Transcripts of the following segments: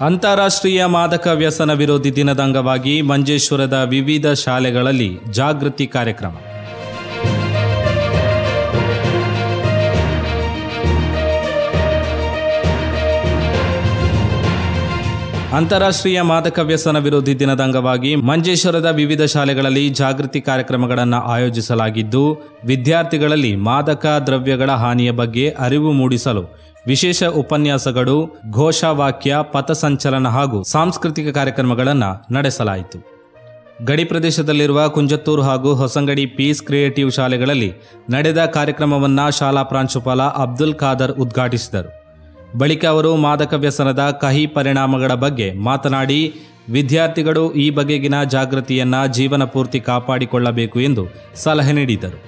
ಅಂತಾರಾಷ್ಟ್ರೀಯ ಮಾದಕ ವ್ಯಸನ ವಿರೋಧಿ ದಿನದ ಅಂಗವಾಗಿ ಮಂಜೇಶ್ವರದ ವಿವಿಧ ಶಾಲೆಗಳಲ್ಲಿ ಜಾಗೃತಿ ಕಾರ್ಯಕ್ರಮ. ಅಂತಾರಾಷ್ಟ್ರೀಯ ಮಾದಕ ವ್ಯಸನ ವಿರೋಧಿ ದಿನದ ಅಂಗವಾಗಿ ಮಂಜೇಶ್ವರದ ವಿವಿಧ ಶಾಲೆಗಳಲ್ಲಿ ಜಾಗೃತಿ ಕಾರ್ಯಕ್ರಮಗಳನ್ನು ಆಯೋಜಿಸಲಾಗಿದ್ದು, ವಿದ್ಯಾರ್ಥಿಗಳಲ್ಲಿ ಮಾದಕ ದ್ರವ್ಯಗಳ ಹಾನಿಯ ಬಗ್ಗೆ ಅರಿವು ಮೂಡಿಸಲು ವಿಶೇಷ ಉಪನ್ಯಾಸಗಳು, ಘೋಷವಾಕ್ಯ, ಪಥಸಂಚಲನ ಹಾಗೂ ಸಾಂಸ್ಕೃತಿಕ ಕಾರ್ಯಕ್ರಮಗಳನ್ನು ನಡೆಸಲಾಯಿತು. ಗಡಿ ಪ್ರದೇಶದಲ್ಲಿರುವ ಕುಂಜತ್ತೂರು ಹಾಗೂ ಹೊಸಂಗಡಿ ಪೀಸ್ ಕ್ರಿಯೇಟಿವ್ ಶಾಲೆಗಳಲ್ಲಿ ನಡೆದ ಕಾರ್ಯಕ್ರಮವನ್ನು ಶಾಲಾ ಪ್ರಾಂಶುಪಾಲ ಅಬ್ದುಲ್ ಖಾದರ್ ಉದ್ಘಾಟಿಸಿದರು. ಬಳಿಕ ಅವರು ಮಾದಕ ವ್ಯಸನದ ಕಹಿ ಪರಿಣಾಮಗಳ ಬಗ್ಗೆ ಮಾತನಾಡಿ, ವಿದ್ಯಾರ್ಥಿಗಳು ಈ ಬಗೆಗಿನ ಜಾಗೃತಿಯನ್ನು ಜೀವನ ಪೂರ್ತಿ ಕಾಪಾಡಿಕೊಳ್ಳಬೇಕು ಎಂದು ಸಲಹೆ ನೀಡಿದರು.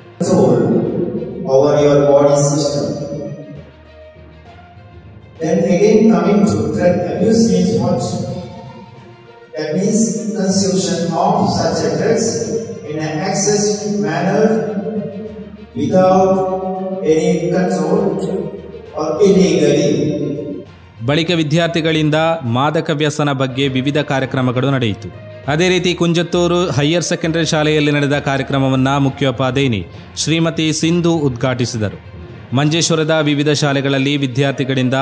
Then again coming to drug abuse means what? That means consumption of such drugs in an excessive manner without any control or illegally. ಬಳಿಕ ವಿದ್ಯಾರ್ಥಿಗಳಿಂದ ಮಾದಕ ವ್ಯಸನ ಬಗ್ಗೆ ವಿವಿಧ ಕಾರ್ಯಕ್ರಮಗಳು ನಡೆಯಿತು. ಅದೇ ರೀತಿ ಕುಂಜತ್ತೂರು ಹೈಯರ್ ಸೆಕೆಂಡರಿ ಶಾಲೆಯಲ್ಲಿ ನಡೆದ ಕಾರ್ಯಕ್ರಮವನ್ನು ಮುಖ್ಯೋಪಾಧ್ಯಾಯಿನಿ ಶ್ರೀಮತಿ ಸಿಂಧು ಉದ್ಘಾಟಿಸಿದರು. ಮಂಜೇಶ್ವರದ ವಿವಿಧ ಶಾಲೆಗಳಲ್ಲಿ ವಿದ್ಯಾರ್ಥಿಗಳಿಂದ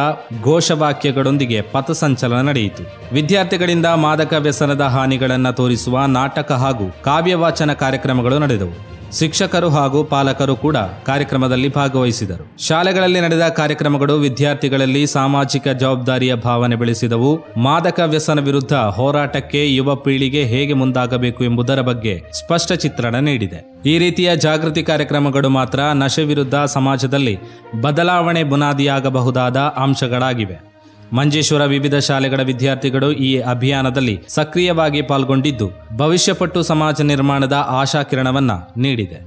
ಘೋಷವಾಕ್ಯಗಳೊಂದಿಗೆ ಪಥಸಂಚಲನ ನಡೆಯಿತು. ವಿದ್ಯಾರ್ಥಿಗಳಿಂದ ಮಾದಕ ವ್ಯಸನದ ಹಾನಿಗಳನ್ನು ತೋರಿಸುವ ನಾಟಕ ಹಾಗೂ ಕಾವ್ಯವಾಚನ ಕಾರ್ಯಕ್ರಮಗಳು ನಡೆದವು. ಶಿಕ್ಷಕರು ಹಾಗೂ ಪಾಲಕರು ಕೂಡ ಕಾರ್ಯಕ್ರಮದಲ್ಲಿ ಭಾಗವಹಿಸಿದರು. ಶಾಲೆಗಳಲ್ಲಿ ನಡೆದ ಕಾರ್ಯಕ್ರಮಗಳು ವಿದ್ಯಾರ್ಥಿಗಳಲ್ಲಿ ಸಾಮಾಜಿಕ ಜವಾಬ್ದಾರಿಯ ಭಾವನೆ ಬೆಳೆಸಿದವು. ಮಾದಕ ವ್ಯಸನ ವಿರುದ್ಧ ಹೋರಾಟಕ್ಕೆ ಯುವ ಪೀಳಿಗೆ ಹೇಗೆ ಮುಂದಾಗಬೇಕು ಎಂಬುದರ ಬಗ್ಗೆ ಸ್ಪಷ್ಟ ಚಿತ್ರಣ ನೀಡಿದೆ. ಈ ರೀತಿಯ ಜಾಗೃತಿ ಕಾರ್ಯಕ್ರಮಗಳು ಮಾತ್ರ ನಶೆ ವಿರುದ್ಧ ಸಮಾಜದಲ್ಲಿ ಬದಲಾವಣೆ ಬುನಾದಿಯಾಗಬಹುದಾದ ಅಂಶಗಳಾಗಿವೆ. ಮಂಜೇಶ್ವರ ವಿವಿಧ ಶಾಲೆಗಳ ವಿದ್ಯಾರ್ಥಿಗಳು ಈ ಅಭಿಯಾನದಲ್ಲಿ ಸಕ್ರಿಯವಾಗಿ ಪಾಲ್ಗೊಂಡಿದ್ದು, ಭವಿಷ್ಯಪಟ್ಟು ಸಮಾಜ ನಿರ್ಮಾಣದ ಆಶಾಕಿರಣವನ್ನ ನೀಡಿದೆ.